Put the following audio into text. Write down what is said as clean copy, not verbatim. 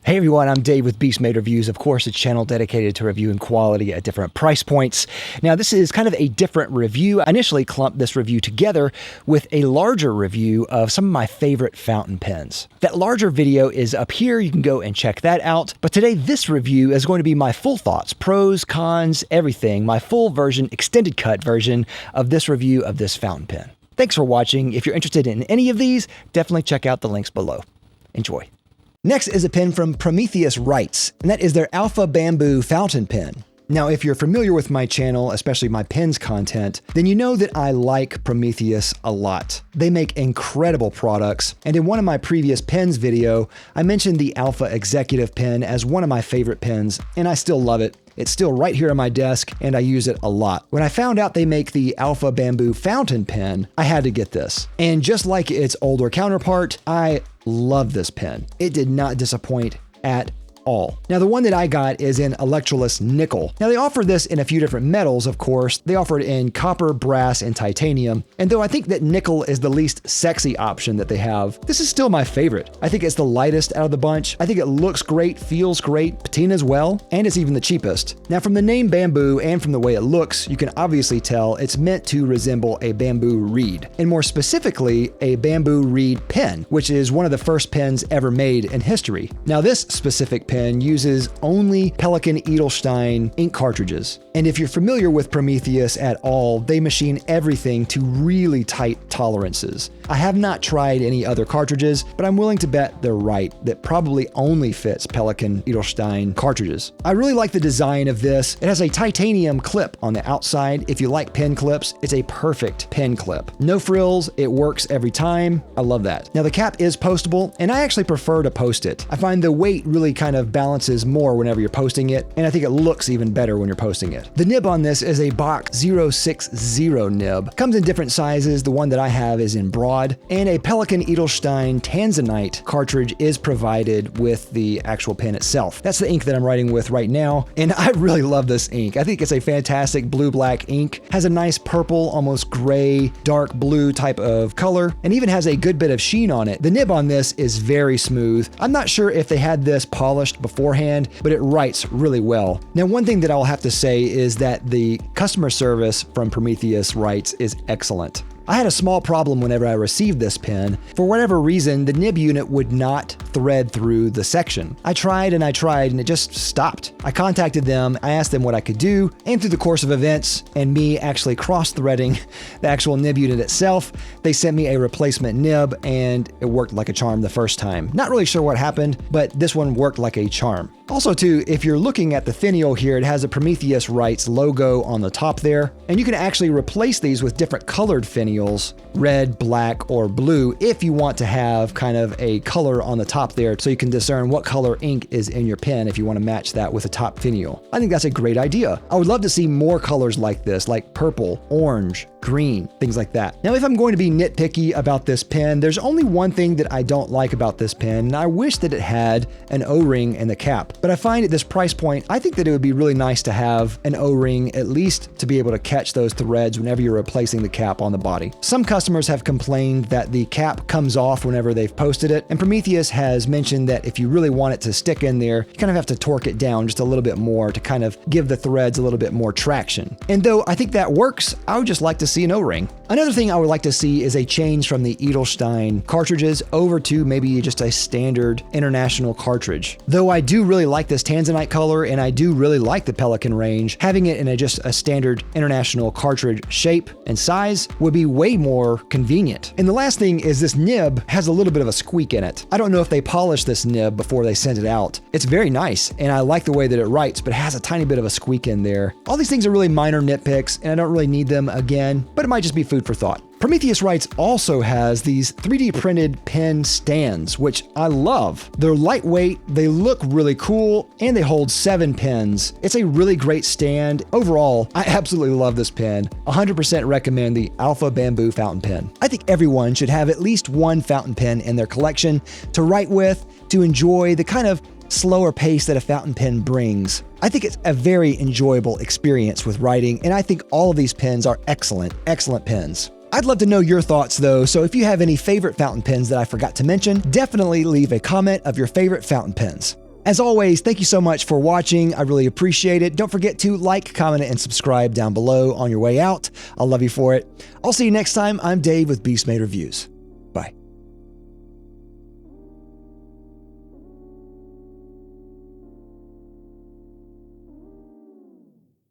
Hey everyone, I'm Dave with Beast Made Reviews. Of course, a channel dedicated to reviewing quality at different price points. Now, this is kind of a different review. I initially clumped this review together with a larger review of some of my favorite fountain pens. That larger video is up here. You can go and check that out. But today, this review is going to be my full thoughts, pros, cons, everything, my full version, extended cut version of this review of this fountain pen. Thanks for watching. If you're interested in any of these, definitely check out the links below. Enjoy. Next is a pen from Prometheus Writes, and that is their Alpha Bamboo fountain pen. Now, if you're familiar with my channel, especially my pens content, then you know that I like Prometheus a lot. They make incredible products, and in one of my previous pens video, I mentioned the Alpha Executive pen as one of my favorite pens, and I still love it. It's still right here on my desk, and I use it a lot. When I found out they make the Alpha Bamboo fountain pen, I had to get this. And just like its older counterpart, I love this pen. It did not disappoint at all. Now, the one that I got is in Electroless Nickel. Now, they offer this in a few different metals, of course. They offer it in copper, brass, and titanium. And though I think that nickel is the least sexy option that they have, this is still my favorite. I think it's the lightest out of the bunch. I think it looks great, feels great, patina's well, and it's even the cheapest. Now, from the name bamboo and from the way it looks, you can obviously tell it's meant to resemble a bamboo reed, and more specifically, a bamboo reed pen, which is one of the first pens ever made in history. Now, this specific pen uses only Pelican Edelstein ink cartridges. And if you're familiar with Prometheus at all, they machine everything to really tight tolerances. I have not tried any other cartridges, but I'm willing to bet they're right, that probably only fits Pelican Edelstein cartridges. I really like the design of this. It has a titanium clip on the outside. If you like pen clips, it's a perfect pen clip. No frills, it works every time. I love that. Now, the cap is postable, and I actually prefer to post it. I find the weight really kind of balances more whenever you're posting it, and I think it looks even better when you're posting it. The nib on this is a Box 060 nib. Comes in different sizes. The one that I have is in broad, and a Pelican Edelstein Tanzanite cartridge is provided with the actual pen itself. That's the ink that I'm writing with right now, and I really love this ink. I think it's a fantastic blue-black ink. Has a nice purple, almost gray, dark blue type of color, and even has a good bit of sheen on it. The nib on this is very smooth. I'm not sure if they had this polished beforehand, but it writes really well. Now, one thing that I'll have to say is that the customer service from Prometheus Writes is excellent. I had a small problem whenever I received this pen. For whatever reason, the nib unit would not thread through the section. I tried and it just stopped. I contacted them, I asked them what I could do, and through the course of events and me actually cross-threading the actual nib unit itself, they sent me a replacement nib and it worked like a charm the first time. Not really sure what happened, but this one worked like a charm. Also too, if you're looking at the finial here, it has a Prometheus Writes logo on the top there, and you can actually replace these with different colored finials, red, black, or blue, if you want to have kind of a color on the top there so you can discern what color ink is in your pen if you want to match that with a top finial. I think that's a great idea. I would love to see more colors like this, like purple, orange, green, things like that. Now, if I'm going to be nitpicky about this pen, there's only one thing that I don't like about this pen, and I wish that it had an O-ring in the cap. But I find at this price point, I think that it would be really nice to have an O-ring, at least to be able to catch those threads whenever you're replacing the cap on the body. Some customers have complained that the cap comes off whenever they've posted it, and Prometheus has mentioned that if you really want it to stick in there, you kind of have to torque it down just a little bit more to kind of give the threads a little bit more traction. And though I think that works, I would just like to see an O-ring. Another thing I would like to see is a change from the Edelstein cartridges over to maybe just a standard international cartridge. Though I do really like this Tanzanite color, and I do really like the Pelican range, having it in just a standard international cartridge shape and size would be way more convenient. And the last thing is this nib has a little bit of a squeak in it. I don't know if they polished this nib before they sent it out. It's very nice, and I like the way that it writes, but it has a tiny bit of a squeak in there. All these things are really minor nitpicks, and I don't really need them again, but it might just be food for thought. Prometheus Writes also has these 3D printed pen stands, which I love. They're lightweight, they look really cool, and they hold 7 pens. It's a really great stand. Overall, I absolutely love this pen. 100% recommend the Alpha Bamboo fountain pen. I think everyone should have at least one fountain pen in their collection to write with, to enjoy the kind of slower pace that a fountain pen brings. I think it's a very enjoyable experience with writing, and I think all of these pens are excellent, excellent pens. I'd love to know your thoughts though, so if you have any favorite fountain pens that I forgot to mention, definitely leave a comment of your favorite fountain pens. As always, thank you so much for watching. I really appreciate it. Don't forget to like, comment, and subscribe down below on your way out. I'll love you for it. I'll see you next time. I'm Dave with Beast Made Reviews.